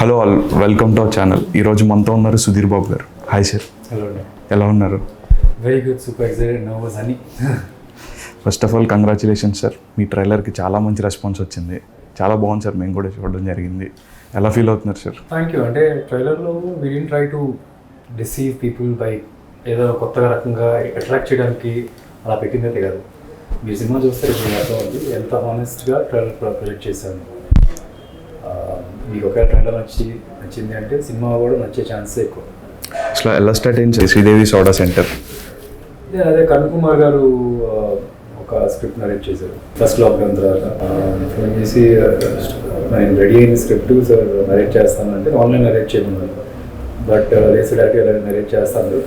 Hello all, welcome to our channel. ఈరోజు మనతో ఉన్నారు సుధీర్ బాబు గారు. Hi sir. హలో. ఎలా ఉన్నారు? Very good, super excited, nervous అని. First of all congratulations sir. మీ ట్రైలర్కి చాలా మంచి రెస్పాన్స్ వచ్చింది, చాలా బాగుంది సార్. మేము కూడా చూడడం జరిగింది. ఎలా ఫీల్ అవుతున్నారు సార్? Thank you. అంటే ట్రైలర్లో we didn't try to deceive people by ఏదో కొత్తగా రకంగా అట్రాక్ట్ చేయడానికి అలా పెట్టిందైతే కాదు. మీరు సినిమా చూస్తే ఇప్పుడు అర్థం ఉంది ఎంత హానెస్ట్గా ట్రైలర్ ప్రొజెక్ట్ చేశాను. మీకు ఒక ట్రైలర్ నచ్చింది అంటే సినిమా కూడా నచ్చే ఛాన్సే ఎక్కువ. అసలు ఎలా స్టార్ట్ అయింది శ్రీదేవి సోడా సెంటర్? అదే కరుణ్ కుమార్ గారు ఒక స్క్రిప్ట్ నరేట్ చేశారు ఫస్ట్ లాక్డౌన్ తర్వాత. ఫోన్ చేసి నేను రెడీ అయిన స్క్రిప్ట్ సార్ నరేట్ చేస్తాను అంటే ఆన్లైన్ నరేట్ చేయమన్నారు. బట్ లేసి డైరెక్ట్గా నరేట్ చేస్తాను.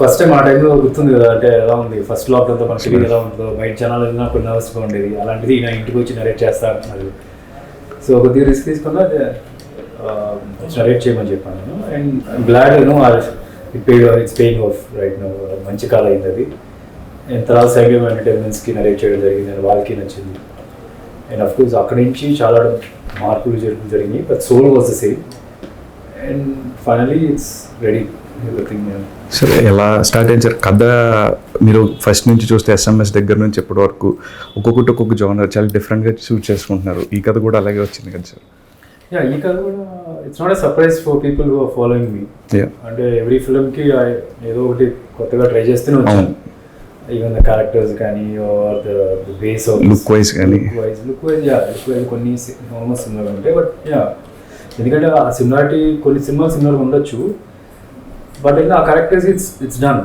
ఫస్ట్ టైం ఆ టైంలో గుర్తుంది కదా, అంటే ఎలా ఉంది ఫస్ట్ లాక్డౌన్తో మనకి తెలియదు ఎలా ఉంటుందో, బయట జనాలు వెళ్ళినా కొన్ని నర్వస్గా ఉండేది. అలాంటిది నా ఇంటికి వచ్చి నరేట్ చేస్తా అంటున్నారు. సో కొద్దిగా రిస్క్ తీసుకున్నా నరేట్ చేయమని చెప్పాను నేను. And glad it's paying off right now. మంచి కాల్ అయింది అది. అండ్ తర్వాత సైగం ఎంటర్టైన్మెంట్స్కి నరేట్ చేయడం జరిగింది, అండ్ వాళ్ళకి నచ్చింది. అండ్ అఫ్ కోర్స్ అక్కడి నుంచి చాలా మార్పులు జరిగినాయి, but soul was the same. And finally it's ready everything. సరే, ఎలా స్టార్ట్ అయింది సార్ కథ? మీరు ఫస్ట్ నుంచి చూస్తే SMS దగ్గర నుంచి ఇప్పటి వరకు ఒక్కొక్క జోనర్ చాలా డిఫరెంట్గా షూట్ చేసుకుంటున్నారు. ఈ కథ కూడా అలాగే వచ్చింది కదా సార్? యా, ఈ కథ కూడా it's not a surprise for people who are following me. అంటే ఎవ్రీ ఫిల్మ్కి ఏదో ఒకటి కొత్తగా ట్రై చేస్తూనే వచ్చాను. ఈవెన్ ద క్యారెక్టర్స్ కానీ are the base of look wise కానీ లుక్ వైజ్ కొన్ని ఆల్మోస్ట్ సిమిలర్గా ఉంటాయి. బట్ యా, ఎందుకంటే ఆ సిమిలారిటీ కొన్ని సినిమాలు సిమిలర్గా ఉండొచ్చు, బట్ అయితే ఆ క్యారెక్టర్స్ ఇట్స్ డన్.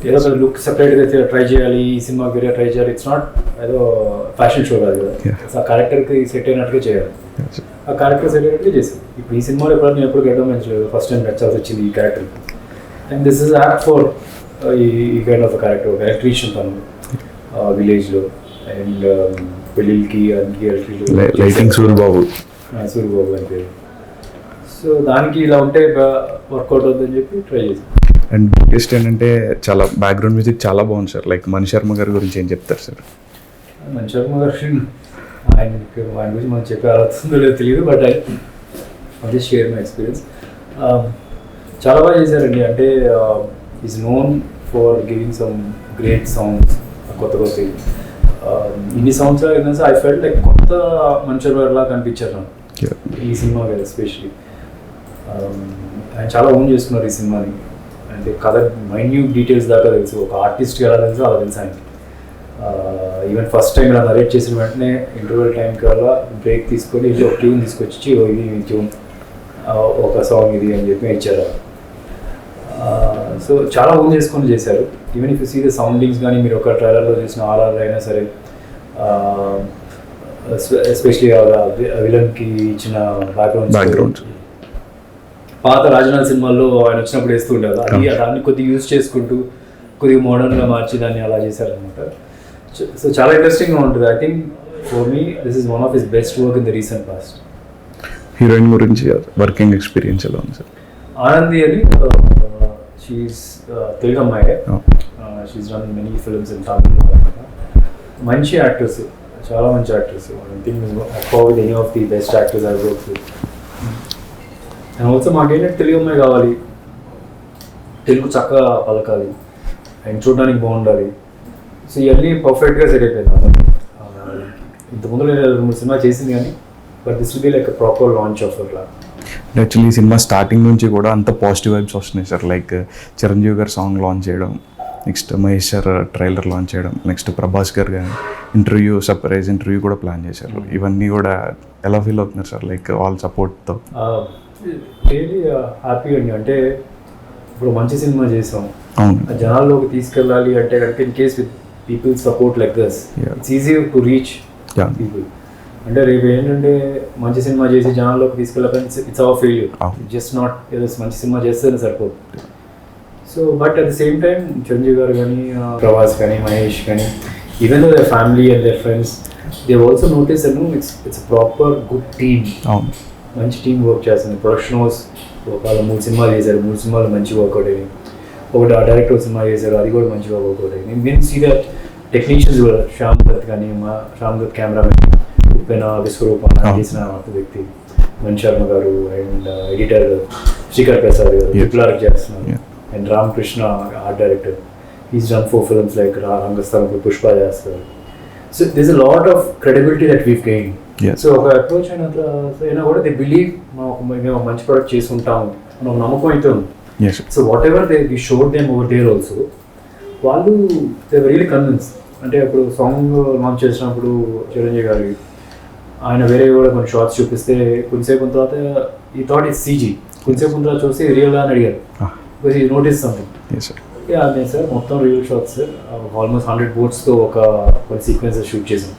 ఏదో ఒక లుక్ సపరేట్గా ట్రై చేయాలి, ఈ సినిమాకి వేరే ట్రై చేయాలి. ఇట్స్ నాట్ ఏదో ఫ్యాషన్ షో కాదు కదా. ఆ క్యారెక్టర్కి సెట్ అయినట్టుగా చేయాలి. ఆ క్యారెక్టర్ సెట్ అయినట్టుగా చేసాను. ఇప్పుడు ఈ సినిమాలో ఎప్పుడైనా నేను ఎప్పుడు గడ్డం పెంచలేదు, ఫస్ట్ టైం నచ్చాల్సి వచ్చింది ఈ character. And this is act for ఈ కైండ్ ఆఫ్ క్యారెక్టర్. ఒక ఎలక్ట్రీషియన్ తను విలేజ్లో, అండ్ పెళ్ళిళ్ళకి అన్నిటికీ లైటింగ్ సూరిబాబు అని పేరు. సో దానికి ఇలా ఉంటే వర్కౌట్ అవుతుందని చెప్పి ట్రై చేసాను. అండ్ బిగ్గెస్ట్ ఏంటంటే చాలా బ్యాక్గ్రౌండ్ మ్యూజిక్ చాలా బాగుంది సార్. లైక్ మణి శర్మ గారి గురించి ఏం చెప్తారు సార్? మణి శర్మ గారు ఆయన గురించి మనం చెప్పే ఆలోచనలో లేదో తెలియదు, but I just share my experience. చాలా బాగా చేశారండి. అంటే is known for giving some great songs, కొత్త ఇన్ని సంవత్సరాలు ఏంటంటే ఐ ఫెల్ట్ లైక్ కొత్త మణి శర్మ గారిలా కనిపించారు నాకు ఈ సినిమా మీద ఎస్పెషలీ. ఆయన చాలా ఓన్ చేసుకున్నారు ఈ సినిమాని. అంటే కథ మైన్యూట్ డీటెయిల్స్ దాకా తెలుసు. ఒక ఆర్టిస్ట్కి ఎలా తెలుసు అలా తెలుసు ఆయనకి. ఈవెన్ ఫస్ట్ టైం ఇలా నరేట్ చేసిన వెంటనే ఇంటర్వెల్ టైంకి అలా బ్రేక్ తీసుకొని ఒక ట్యూన్ తీసుకొచ్చి ఇది ట్యూన్ ఒక సాంగ్ ఇది అని చెప్పి ఇచ్చారు. సో చాలా ఓన్ చేసుకొని చేశారు. Even if you see the soundings కానీ మీరు ఒక ట్రైలర్లో చూసిన ఆర్ఆర్ అయినా సరే, ఎస్పెషలీ విలన్కి ఇచ్చిన బ్యాక్గ్రౌండ్ పాత రాజనాథ్ సినిమాల్లో ఆయన వచ్చినప్పుడు వేస్తూ ఉండేది. అది దాన్ని కొద్దిగా యూజ్ చేసుకుంటూ కొద్దిగా మోడర్న్గా మార్చి దాన్ని అలా చేశారనమాట. సో చాలా ఇంట్రెస్టింగ్గా ఉంటుంది. I think for me this is one of his best work in the recent past. Heroine గురించి వర్కింగ్ ఎక్స్పీరియన్స్ ఎలా ఉంది సార్? ఆనంది అని, షీఈస్ తెలుగు అమ్మాయి. She's done many films in Tamil. మంచి యాక్టర్స్, చాలా మంచి actors. I think with any of the best actors I work with. And also మాకేంటంటే తెలుగు అమ్మాయి కావాలి, తెలుగు చక్కగా పలకాలి, అండ్ చూడడానికి బాగుండాలి. సో ఇవన్నీ పర్ఫెక్ట్గా సెట్ అయిపోయింది. ఇంతకుముందు నేను 2-3 సినిమా చేసింది కానీ, but this will be like proper launch of అట్లా. యాక్చువల్లీ ఈ సినిమా స్టార్టింగ్ నుంచి కూడా అంత పాజిటివ్ వైబ్స్ వస్తున్నాయి సార్. లైక్ చిరంజీవి గారు సాంగ్ లాంచ్ చేయడం, next Mahesh sir trailer launch చేయడం, నెక్స్ట్ ప్రభాస్ గారు కానీ సర్ప్రైజ్ ఇంటర్వ్యూ కూడా ప్లాన్ చేశారు. ఇవన్నీ కూడా ఎలా ఫీల్ అవుతున్నారు సార్? లైక్ ఆల్ సపోర్ట్తో రియలీ హ్యాపీ అండి. అంటే ఇప్పుడు మంచి సినిమా చేసాం, అవును, జనాల్లోకి తీసుకెళ్ళాలి అంటే కనుక in case with people support like this it's easy to reach people. అంటే రేపు ఏంటంటే మంచి సినిమా చేసి జనాల్లోకి తీసుకెళ్ళకపోతే it's our failure. Just not ఏదో మంచి సినిమా చేస్తేనే సరిపోదు. So but at the same time Chiranjeevi గారు కానీ, ప్రభాస్ కానీ, మహేష్ కానీ, even though their family and their friends, they also notice that it's a proper good team. అవును, మంచి టీం వర్క్ చేస్తుంది. ప్రొడక్షన్ హౌస్ ఒక 3 సినిమాలు చేశారు, 3 సినిమాలు మంచి వర్కౌట్ అయ్యాయి. ఒక డైరెక్టర్ సినిమా చేశారు, అది కూడా మంచిగా వర్కౌట్ అయ్యింది. మీన్ సీ దట్ టెక్నీషియన్స్ కూడా శ్యామ్ దత్ కానీ, శ్యామ్ దత్ కెమెరామెన్, ఉప్పెన విశ్వరూప చేసిన వ్యక్తి, మణి శర్మ గారు అండ్ ఎడిటర్ శ్రీకర్ ప్రసాద్ గారు విప్లార్ చేస్తున్నారు and Ramakrishna art director is done 4 films like Rangasthalam Pushpa చేస్తారు. So this a lot of credibility that we've gain. So ఒక అప్రోచ్ అయినా కూడా దే బిలీవ్ మేము మంచి ప్రోడక్ట్ చేసి ఉంటాము అని ఒక నమ్మకం అయితే ఉంది. So whatever they showed them over there also వాళ్ళు దే రియలీ కన్విన్స్. అంటే ఇప్పుడు సాంగ్ లాంచ్ చేసినప్పుడు చిరంజీవి గారి ఆయన వేరే కూడా కొన్ని షార్ట్స్ చూపిస్తే కొంచెంసేపు తర్వాత ఈ థాట్ ఈస్ సీజీ, కొంచెంసేపు తర్వాత చూసి రియల్గా అని అడిగారు బికాజ్ ఈ నోటీస్ సంథింగ్. అదే సార్ మొత్తం రియల్ షార్ట్స్ సార్, ఆల్మోస్ట్ 100 బోట్స్తో కొన్ని సీక్వెన్సెస్ షూట్ చేసాం.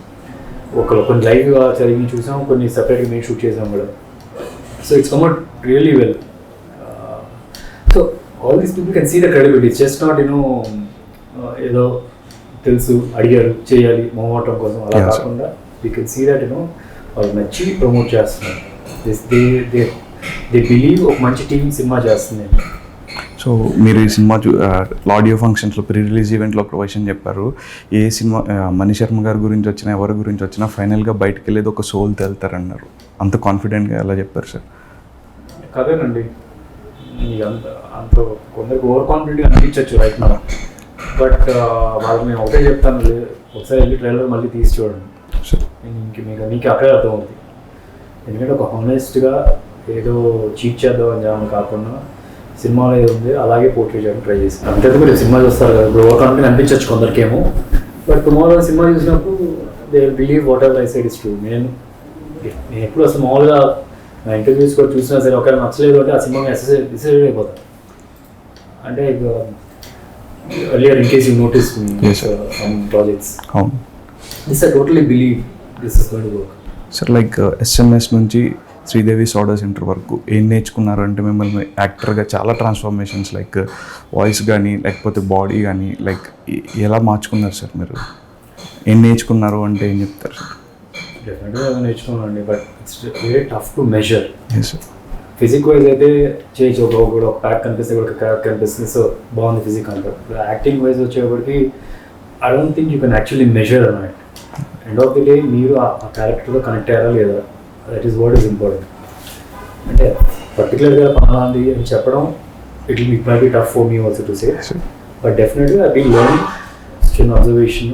కొన్ని లైవ్గా జరిగి చూసాం, కొన్ని సెపరేట్గా మేము షూట్ చేసాం కూడా. So it's come out really well. So all these people can see the credibility. It's just not ఏదో తెలుసు అడిగారు చేయాలి మొహమాటం కోసం అలా కాకుండా వీ కెన్ సీ దట్ వాళ్ళు నచ్చి ప్రమోట్ చేస్తున్నారు. దే బిలీవ్ ఒక మంచి టీం సినిమా చేస్తుంది. సో మీరు ఈ సినిమా ఆడియో ఫంక్షన్స్లో ప్రీ రిలీజ్ ఈవెంట్లో ఒక క్వశ్చన్ చెప్పారు, ఏ సినిమా మణి శర్మ గారి గురించి వచ్చినా ఎవరి గురించి వచ్చినా ఫైనల్గా బయటకు వెళ్ళేది ఒక సోల్ తేలుతారన్నారు. అంత కాన్ఫిడెంట్గా ఎలా చెప్పారు సార్? కదేనండి, అంత కొందరికి ఓవర్ కాన్ఫిడెంట్గా అనిపించవచ్చు రైట్ నా, బట్ వాళ్ళకి నేను ఒకటే చెప్తాను, ఒకసారి వెళ్ళి ట్రైలర్ మళ్ళీ తీసి చూడండి, మీకు అక్కడే అర్థమవుతుంది. ఎందుకంటే ఒక హానెస్ట్గా ఏదో చీట్ చేద్దామని కాకుండా సినిమాలో ఏది ఉంది అలాగే పోర్ట్రేట్ చేయడానికి ట్రై చేస్తాను. అంతే మీరు సినిమా చూస్తారు కదా, ఇప్పుడు ఓవర్ కాన్ఫిడెంట్ అనిపించవచ్చు కొందరికేమో, బట్ టుమారో సినిమా చూసినప్పుడు they believe what ever I side is true. నేను ఎప్పుడు అసలు మామూలుగా నా ఇంటర్వ్యూస్ కూడా చూసినా సరే ఒకవేళ నచ్చలేదు అంటే ఆ సినిమా డిసైడ్ అయిపోతాను. అంటే earlier in case you noticed me, some projects. This I totally believe this is going to work. Sir like SMS నుంచి శ్రీదేవి సోడా సెంటర్ వరకు ఏం నేర్చుకున్నారు అంటే మిమ్మల్ని యాక్టర్గా చాలా ట్రాన్స్ఫర్మేషన్స్ లైక్ వాయిస్ కానీ లేకపోతే బాడీ కానీ లైక్ ఎలా మార్చుకున్నారు సార్? మీరు ఏం నేర్చుకున్నారు అంటే ఏం చెప్తారు సార్? డెఫినెట్గా నేర్చుకున్నానండి, but it's very tough to measure. Sir physique wise అయితే చేయొచ్చు, ఒక ప్యాక్ కనిపిస్తే ఒక క్యారెక్టర్ కనిపిస్తుంది, సో బాగుంది ఫిజిక్ అంటారు. యాక్టింగ్ వైజ్ వచ్చేప్పటికి I don't think you can actually measure అన్నమాట. ఎండ్ ఆఫ్ ది డే మీరు ఆ క్యారెక్టర్తో కనెక్ట్ అయ్యారా లేదా, that is what is important. అంటే పర్టికులర్గా పలాంది అని చెప్పడం it might be tough for me also to say, but డెఫినెట్గా ఐ బీన్ లెర్నింగ్ చిన్న అబ్జర్వేషన్,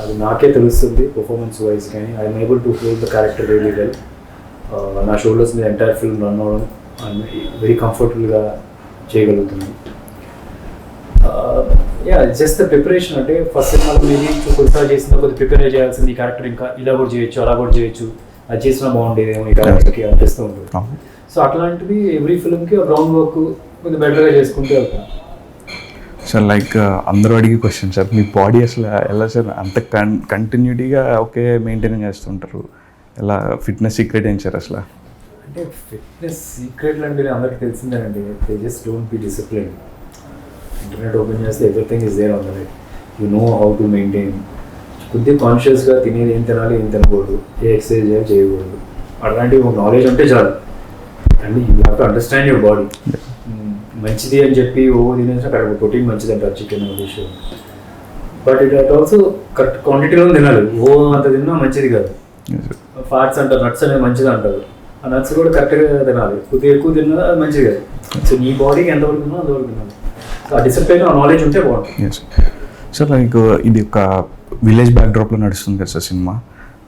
అది నాకే తెలుస్తుంది పర్ఫార్మెన్స్ వైజ్. కానీ I'm able to hold the character really well. నా షోల్డర్స్ మీద ఎంటైర్ ఫిల్మ్ రన్ అవ్వడం వెరీ కంఫర్టబుల్గా చేయగలుగుతుంది. Just the preparation. అంటే ఫస్ట్ సినిమాలో మేబీ కొద్దిసారి చేసిన కొద్ది ప్రిపేర్ చేయాల్సింది, ఈ క్యారెక్టర్ ఇంకా ఇలా కూడా చేయొచ్చు అలా కూడా చేయొచ్చు, అది చేసినా బాగుండేదేమో ఈ క్యారెక్టర్కి అనిపిస్తూ ఉంటుంది. సో అట్లాంటివి ఎవ్రీ ఫిల్మ్కి గ్రౌండ్ వర్క్ కొద్దిగా బెటర్గా చేసుకుంటూ వెళ్తాను. సార్ లైక్ అందరూ అడిగే క్వశ్చన్ సార్, మీ బాడీ అసలు ఎలా సార్ అంత కంటిన్యూటీగా ఒకే మెయింటైన్ చేస్తుంటారు, ఎలా ఫిట్నెస్ సీక్రెట్ ఏంటి సార్ అసలు? అంటే ఫిట్నెస్ సీక్రెట్లు అంటే అందరికీ తెలిసిందేనండి, they just don't be discipline. Internet open చేస్తే everything is there on the net, you know how to maintain. కొద్దిగా కాన్షియస్గా తినేది ఏం తినాలి ఏం తినకూడదు, ఏ ఎక్సర్సైజ్ చేయకూడదు, అలాంటివి ఒక నాలెడ్జ్ ఉంటే చాలు. And you have to understand your body. మంచిది అని చెప్పి తినేసి అక్కడ ప్రోటీన్ మంచిది అంటారు chicken fish, but it also correct క్వాంటిటీలో తినాలి. అంత తిన్నా మంచిది కాదు. ఫ్యాట్స్ అంటారు, నట్స్ అనేది మంచిది అంటారు, ఆ నట్స్ కూడా కరెక్ట్గా తినాలి. కొద్దిగా ఎక్కువ తిన్నా అది మంచిది కాదు. సో నీ బాడీకి ఎంతవరకు తిన్నా అంతవరకు తినాలి. సో ఆ డిసిప్లిన్ ఆ నాలెడ్జ్ ఉంటే బాగుంటుంది. సార్ లైక్ ఇది ఒక విలేజ్ బ్యాక్డ్రాప్లో నడుస్తుంది కదా సార్ సినిమా,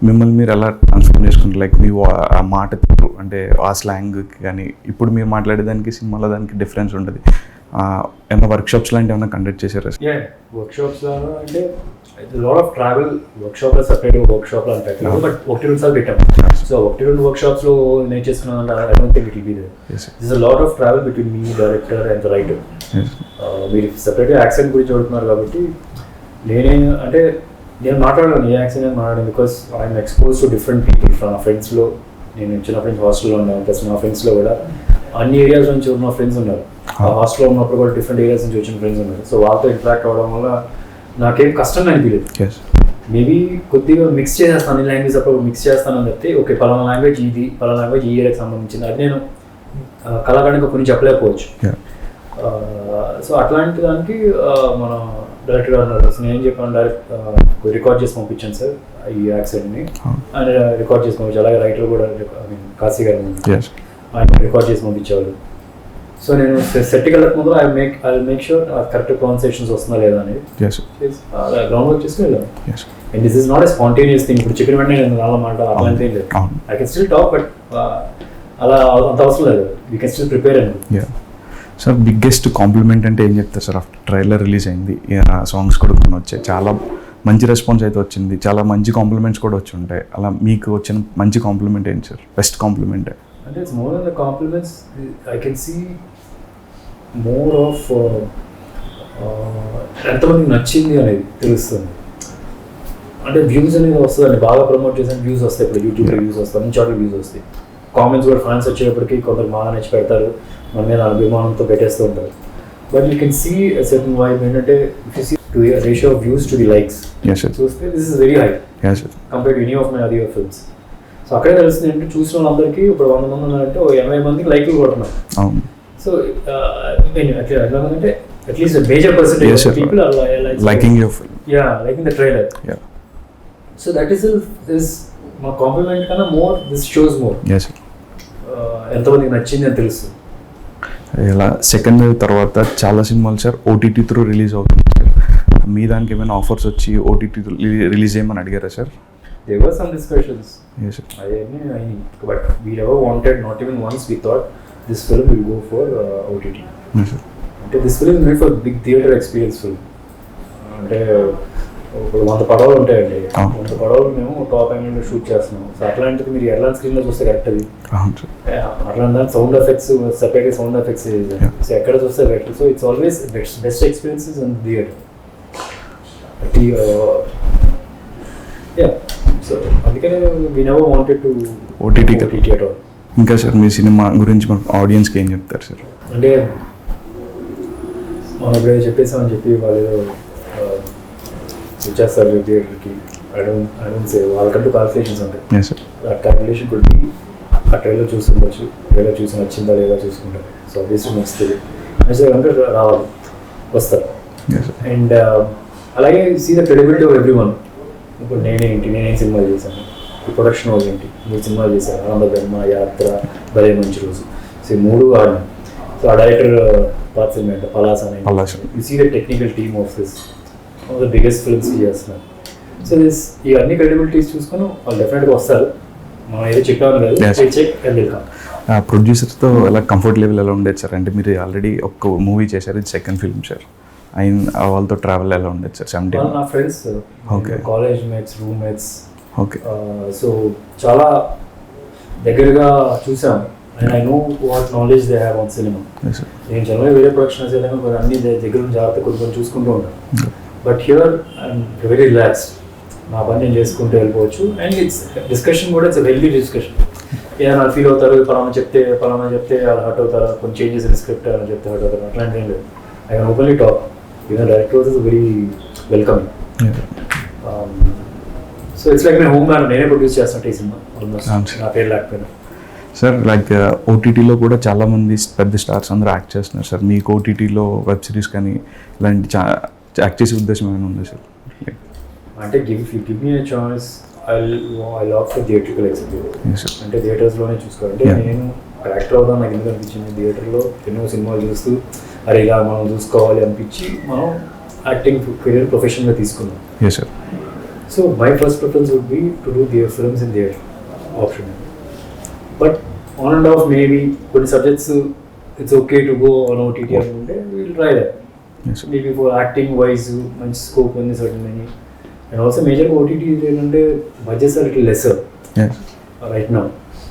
మిమ్మల్ని మీరు ఎలా ట్రాన్స్ఫార్మ్ చేసుకుంటారు? లైక్ మీ ఆ మాట తీరు అంటే ఆ స్లాంగ్కి కానీ ఇప్పుడు మీరు మాట్లాడేదానికి సినిమాలో దానికి డిఫరెన్స్ ఉంటుంది. ఏమైనా వర్క్షాప్స్ లాంటివి ఏమైనా కండక్ట్ చేశారా? వర్క్షాప్స్ అంటే లాట్ ఆఫ్ ట్రావెల్ వర్క్షాప్లో సపరేట్ వర్క్షాప్లో అని పెట్టాము, బట్ 1-2 సార్లు పెట్టాము. సో 1-2 వర్క్షాప్స్లో నేను చేసుకున్నాను. I don't think it will be there. This is lot of travel between me director and the writer. మీరు సపరేట్గా యాక్సెంట్ గురించి అడుగుతున్నారు కాబట్టి నేను మాట్లాడాను, ఏ యాక్సెంట్ అని మాట్లాడాను, because I'm expose to different people from నా ఫ్రెండ్స్లో. నేను చిన్నప్పటి నుంచి హాస్టల్లో ఉన్నాను, ప్లస్ నా ఫ్రెండ్స్లో కూడా అన్ని ఏరియాస్ నుంచి ఉన్న ఫ్రెండ్స్ ఉన్నారు. హాస్టల్లో ఉన్నప్పుడు కూడా డిఫరెంట్ ఏరియాస్ నుంచి వచ్చిన ఫ్రెండ్స్ ఉన్నారు. సో వాళ్ళతో ఇంటరాక్ట్ అవ్వడం వల్ల నాకేం కష్టంగా అనిపించలేదు. మేబీ కొద్దిగా మిక్స్ చేసేస్తాను, అన్ని లాంగ్వేజ్ అప్పుడు మిక్స్ చేస్తానని చెప్తే ఓకే పలానా లాంగ్వేజ్ ఇది, పలానా లాంగ్వేజ్ ఈ ఏరియాకి సంబంధించింది, అది నేను కళాకారునిగా కొన్ని చెప్పలేకపోవచ్చు. సో అట్లాంటి దానికి మనం డైరెక్టర్ గారు ఉన్నారు. నేను ఏం చెప్పాను, డైరెక్ట్ రికార్డ్ చేసి పంపించాను సార్ ఈ యాక్సిడెంట్ని. ఆయన రికార్డ్ చేసి పంపించారు. అలాగే రైటర్ కూడా కాశీ గారు ఆయన రికార్డ్ చేసి పంపించేవాళ్ళు. సో నేను సెట్కి వెళ్ళక ముందు I make sure correct pronunciations వస్తుందా లేదా అనేది గ్రౌండ్ వర్క్ చేసి వెళ్ళాను. And this is not a spontaneous thing. ఇప్పుడు చెప్పిన వెంటనే నేను అలా మాట అలాంటి ఏం లేదు. I can still talk, but అలా అంత అవసరం లేదు. వీ కెన్ స్టిల్ ప్రిపేర్ అండి. సార్ బిగ్గెస్ట్ కాంప్లిమెంట్ అంటే ఏం చెప్తారు సార్? ఆఫ్టర్ ట్రైలర్ రిలీజ్ అయింది, సాంగ్స్ కూడా కొన్ని వచ్చాయి, చాలా మంచి రెస్పాన్స్ అయితే వచ్చింది, చాలా మంచి కాంప్లిమెంట్స్ కూడా వచ్చి ఉంటాయి. అలా మీకు వచ్చిన మంచి కాంప్లిమెంట్ ఏంటి సార్? బెస్ట్ కాంప్లిమెంట్ అంటే it's more than the compliments. I can see more of ఎంతమందికి నచ్చింది అనేది తెలుస్తుంది. అంటే వ్యూస్ అనేది వస్తుందండి, బాగా ప్రమోట్ చేసిన వ్యూస్ వస్తాయి. ఇప్పుడు యూట్యూబ్లో వ్యూస్ వస్తాయి, అన్ని చోట్ల వ్యూస్ వస్తాయి. కామెంట్స్ కూడా ఫ్యాన్స్ వచ్చేటప్పటికి కొందరు బాగా నచ్చి పెడతారు, మన మీద అభిమానంతో పెట్టేస్తూ ఉంటారు. But you can see certain vibe ఏంటంటే if you see to the ratio of views to the likes చూస్తే this is very high compare to any of my other films. So అక్కడే తెలుస్తుంది ఏంటంటే చూసిన వాళ్ళందరికీ ఇప్పుడు 100 మంది ఉన్నారంటే 80 మందికి లైక్లు కొడుతున్నారు. సో అంటే at least major percentage people are liking your film, liking the trailer. So that is మా కాంప్లిమెంట్ కన్నా మోర్ దిస్ షోస్ మోర్ ఎంతమందికి నచ్చింది అని తెలుస్తుంది. ఇలా సెకండ్ వేవ్ తర్వాత చాలా సినిమాలు సార్ ఓటీటీ త్రూ రిలీజ్ అవుతుంది సార్. మీ దానికి ఏమైనా ఆఫర్స్ వచ్చి ఓటీటీ రిలీజ్ చేయమని అడిగారా sir? There were some discussions. Yes, sir. But we never wanted, not even once we thought this film will go for OTT. Yes, sir. This film is made for big theatre experience film. అంటే ఇప్పుడు 100 పడవలు ఉంటాయండి, 100 పడవలు మేము top యాంగిల్లో shoot చేస్తున్నాం. So అట్లాంటిది మీరు ఎలాంటి స్క్రీన్లో చూస్తే కరెక్ట్ అది. అట్లా సౌండ్ ఎఫెక్ట్స్ సెపరేట్గా సౌండ్ ఎఫెక్ట్స్ సో ఎక్కడ చూస్తే correct. So it's always best experiences in theatre. So అందుకనే we never wanted to OTT at all. ఇంకా సార్ మీ సినిమా గురించి మన ఆడియన్స్కి ఏం చెప్తారు సార్? అంటే మనం ఎప్పుడైనా చెప్పేసామని చెప్పి వాళ్ళు వచ్చేస్తారు థియేటర్కి. ఐ డోంట్ సే వాళ్ళకంటూ కాల్కులేషన్స్ ఉంటాయి. ఆ క్యాల్కులేషన్ కూడా ఆ ట్రైలర్ చూస్తుండొచ్చు, ట్రైలర్ చూసి నచ్చిందా లేదా చూసుకుంటారు. సో ఆబ్వియస్లీ నచ్చుతుంది, నచ్చితే కనుక రావాలి, వస్తారు. అండ్ అలాగే see the credibility of every one. ఇప్పుడు నేనేం సినిమాలు చేశాను, ఈ ప్రొడక్షన్ హౌస్ ఏంటి, 3 సినిమాలు చేశాను, ఆనందబ్రహ్మ, యాత్ర, భలే మంచి రోజు. సో 3 ఆడినాం. సో ఆ డైరెక్టర్ పాత సినిమా అంటే పలాస అని. You see the technical team of this the biggest films చేస్తున్నారు. సో ఇవన్నీ క్రెడిబిలిటీస్ చూసుకొని వాళ్ళు డెఫినెట్గా వస్తారు. మనం ఏదో చెప్పాము కదా, చెక్ అండ్ వెల్కమ్. ప్రొడ్యూసర్తో ఎలా కంఫర్ట్ లెవెల్ ఎలా ఉండేది సార్? అంటే మీరు ఆల్రెడీ ఒక మూవీ చేశారు, ఇది సెకండ్ ఫిల్మ్ సార్. వాళ్ళతో ట్రావెల్ ఎలా ఉండేది సార్? 17 నా friends, college mates, roommates. Okay. So చాలా దగ్గరగా చూసాం. And I know what knowledge they have on cinema. నేను జనరల్గా వేరే ప్రొడక్షన్స్ ఏదైనా కొన్ని అన్ని దగ్గర నుంచి జాగ్రత్త కొన్ని చూసుకుంటూ ఉంటాను. But here I'm very relaxed. నా పని నేను చేసుకుంటూ వెళ్ళిపోవచ్చు. అండ్ ఇట్స్ డిస్కషన్ కూడా ఇట్స్ హెల్దీ డిస్కషన్. ఏదైనా ఫీల్ అవుతారు, పలానా చెప్తే వాళ్ళు హర్ట్ అవుతారు, కొన్ని చేంజెస్ ఇన్ స్క్రిప్ట్ అని చెప్తే హర్ట్ అవుతారు, అట్లాంటి ఏం లేదు. I can openly talk. Even director is very welcoming. So it's like my home man. నేనే ప్రొడ్యూస్ చేస్తున్నట్టు ఈ సినిమా ఆల్మోస్ట్, నా పేరు లేకపోయినా. సార్ లైక్ ఓటీటీలో కూడా చాలామంది పెద్ద స్టార్స్ అందరూ యాక్ట్ చేస్తున్నారు సార్. మీకు ఓటీటీలో వెబ్ సిరీస్ కానీ ఇలాంటి యాక్ట్ చేసే ఉద్దేశం ఏమైనా ఉంది సార్? అంటే give me a choice, I love for theatrical experience. అంటే థియేటర్స్లోనే చూసుకోవాలంటే నేను యాక్టర్ అవుదాం నాకు ఎందుకు అనిపించింది, థియేటర్లో ఎన్నో సినిమాలు చూస్తూ అరే ఇలా మనం చూసుకోవాలి అనిపించి మనం యాక్టింగ్ కెరీర్ ప్రొఫెషన్గా తీసుకున్నాం. So my first preference would be to do films in theatre option. But on and off maybe కొన్ని subjects it's okay to go on OTT అనుకుంటే will try that. Maybe for acting wise మంచి scope ఉంది certain అని. And also మేజర్గా OTT ఏంటంటే budgets are little lesser right now.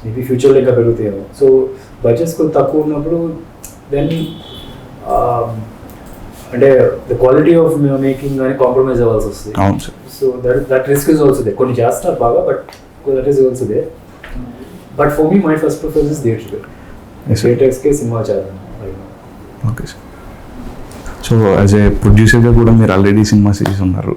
Maybe ఫ్యూచర్లో ఇంకా పెరుగుతాయేమో. So budgets కొంచెం తక్కువ ఉన్నప్పుడు దెన్ అంటే ద క్వాలిటీ ఆఫ్ మేకింగ్ కానీ కాంప్రమైజ్ అవ్వాల్సి వస్తుంది. So that risk is also there. కొన్ని చేస్తారు బాగా, but that is also there. But for me my first preference is థియేటర్స్కే సినిమా చేద్దాం. Okay sir. So as a ప్రొడ్యూసర్గా కూడా మీరు ఆల్రెడీ సినిమా సిరీస్ ఉన్నారు.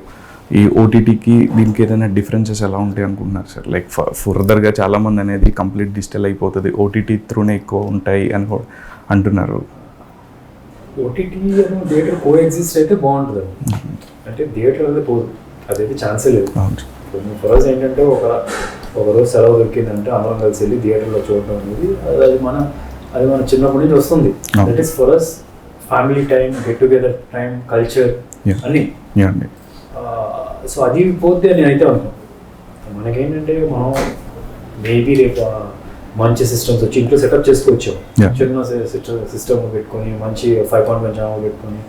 ఈ ఓటీటీకి దీనికి ఏదైనా డిఫరెన్సెస్ ఎలా ఉంటాయి అనుకుంటున్నారు సార్? లైక్ ఫర్దర్గా చాలామంది అనేది కంప్లీట్ డిజిటల్ అయిపోతుంది, ఓటీటీ త్రూనే ఎక్కువ ఉంటాయి అని అంటున్నారు. ఓటీటీ థియేటర్ కో ఎగ్జిస్ట్ అయితే బాగుంటుంది. అంటే థియేటర్ అనేది పోదు, అదైతే ఛాన్సే లేదు. అవును. ఫస్ట్ ఏంటంటే ఒక రోజు సెలవు దొరికిందంటే అందరం కలిసి వెళ్ళి థియేటర్లో చూడడం అనేది అది మన చిన్నప్పటి నుంచి వస్తుంది. That is for us family time, get together time, culture అన్నీ. సో అది పోతే నేనైతే అనుకున్నాను. మనకేంటంటే మనం మేబీ రేపు మంచి సిస్టమ్స్ వచ్చి ఇంట్లో సెటప్ చేసుకొచ్చాం. చిన్న సిస్టమ్ పెట్టుకొని మంచి 5.1 ఛానల్ పెట్టుకొని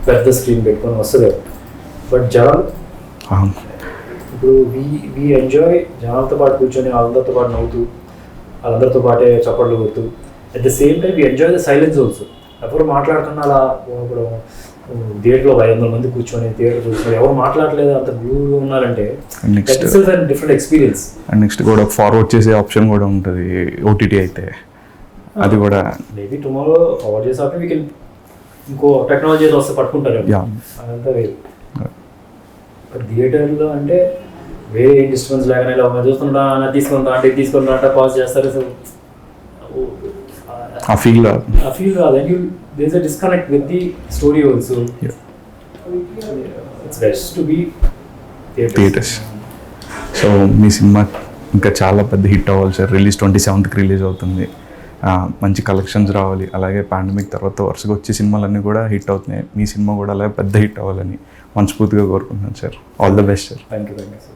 పెద్ద స్క్రీన్ పెట్టుకొని వస్తుంది. బట్ జనాలు ఇప్పుడు వీ ఎంజాయ్ జనాలతో పాటు కూర్చొని వాళ్ళందరితో పాటు నవ్వుతూ వాళ్ళందరితో పాటే చప్పట్లు కొడుతూ at the same time we enjoy the silence also. ఎవరు మాట్లాడుతున్నా అలా ఇప్పుడు థియేటర్లో 500 మంది కూర్చొని థియేటర్ చూసుకొని ఎవరు మాట్లాడలేదు అంత గ్లూగా ఉన్నారంటే డిఫరెంట్ ఎక్స్పీరియన్స్. అండ్ నెక్స్ట్ కూడా ఫార్వర్డ్ చేసే ఆప్షన్ కూడా ఉంటుంది ఓటీటీ అయితే. అది కూడా మేబీ టుమారో ఫార్వర్డ్ చేసాక వీ కెన్ ఇంకో టెక్నాలజీ వస్తే పట్టుకుంటారు, అదంతా వేరు. థియేటర్లో అంటే వేరే ఏం డిస్టర్బెన్స్ లేకనే చూస్తుంటా తీసుకుంటా అంటే తీసుకుంటా అంటే పాజ్ చేస్తారు. సో ఆ ఫీల్ రాదు. And there's a disconnect with the story also. It's best to be theatres. So me cinema ఇంకా చాలా పెద్ద హిట్ అవ్వాలి సార్. రిలీజ్ 27th రిలీజ్ అవుతుంది. మంచి కలెక్షన్స్ రావాలి. అలాగే పాండమిక్ తర్వాత వరుసగా వచ్చే సినిమాలన్నీ కూడా హిట్ అవుతున్నాయి. మీ సినిమా కూడా అలాగే పెద్ద హిట్ అవ్వాలని మనస్ఫూర్తిగా కోరుకుంటున్నాను sir. All the best sir. Thank you sir.